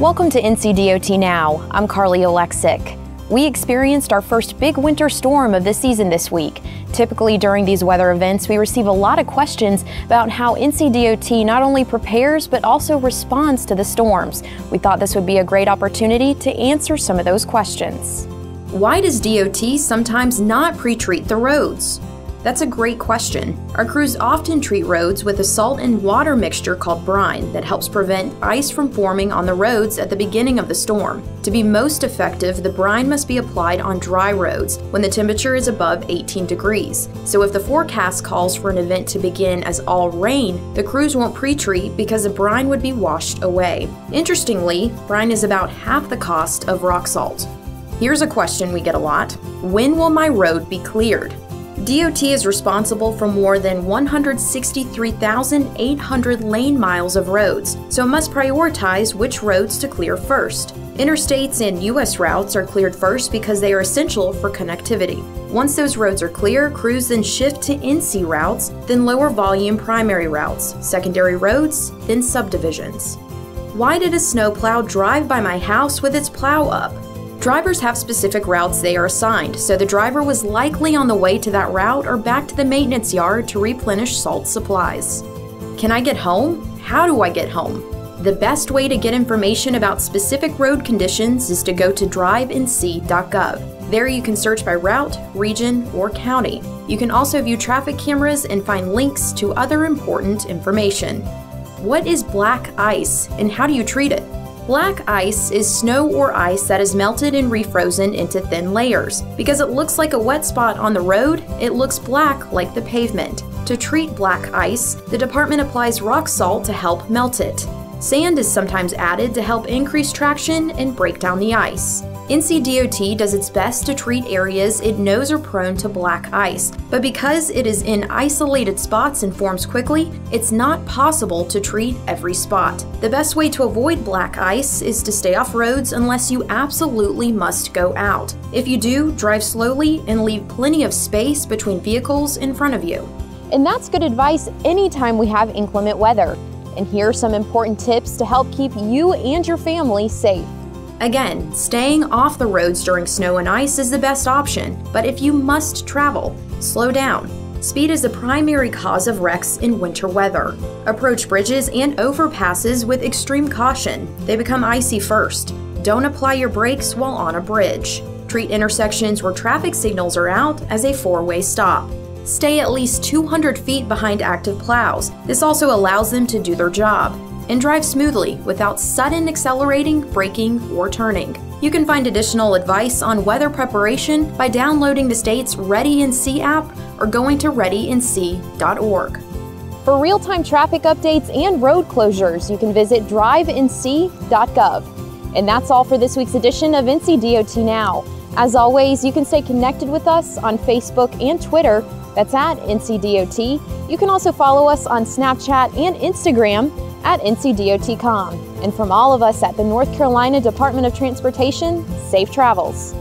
Welcome to NCDOT Now. I'm Carly Oleksick. We experienced our first big winter storm of the season this week. Typically during these weather events, we receive a lot of questions about how NCDOT not only prepares but also responds to the storms. We thought this would be a great opportunity to answer some of those questions. Why does DOT sometimes not pre-treat the roads? That's a great question. Our crews often treat roads with a salt and water mixture called brine that helps prevent ice from forming on the roads at the beginning of the storm. To be most effective, the brine must be applied on dry roads when the temperature is above 18 degrees. So if the forecast calls for an event to begin as all rain, the crews won't pre-treat because the brine would be washed away. Interestingly, brine is about half the cost of rock salt. Here's a question we get a lot. When will my road be cleared? DOT is responsible for more than 163,800 lane miles of roads, so it must prioritize which roads to clear first. Interstates and U.S. routes are cleared first because they are essential for connectivity. Once those roads are clear, crews then shift to NC routes, then lower volume primary routes, secondary roads, then subdivisions. Why did a snowplow drive by my house with its plow up? Drivers have specific routes they are assigned, so the driver was likely on the way to that route or back to the maintenance yard to replenish salt supplies. Can I get home? How do I get home? The best way to get information about specific road conditions is to go to drivenc.gov. There you can search by route, region, or county. You can also view traffic cameras and find links to other important information. What is black ice and how do you treat it? Black ice is snow or ice that is melted and refrozen into thin layers. Because it looks like a wet spot on the road, it looks black like the pavement. To treat black ice, the department applies rock salt to help melt it. Sand is sometimes added to help increase traction and break down the ice. NCDOT does its best to treat areas it knows are prone to black ice, but because it is in isolated spots and forms quickly, it's not possible to treat every spot. The best way to avoid black ice is to stay off roads unless you absolutely must go out. If you do, drive slowly and leave plenty of space between vehicles in front of you. And that's good advice anytime we have inclement weather. And here are some important tips to help keep you and your family safe. Again, staying off the roads during snow and ice is the best option, but if you must travel, slow down. Speed is the primary cause of wrecks in winter weather. Approach bridges and overpasses with extreme caution. They become icy first. Don't apply your brakes while on a bridge. Treat intersections where traffic signals are out as a four-way stop. Stay at least 200 feet behind active plows. This also allows them to do their job. And drive smoothly without sudden accelerating, braking, or turning. You can find additional advice on weather preparation by downloading the state's ReadyNC app or going to readync.org. For real-time traffic updates and road closures, you can visit drivenc.gov. And that's all for this week's edition of NCDOT Now. As always, you can stay connected with us on Facebook and Twitter. That's at NCDOT. You can also follow us on Snapchat and Instagram at NCDOT.com. And from all of us at the North Carolina Department of Transportation, safe travels.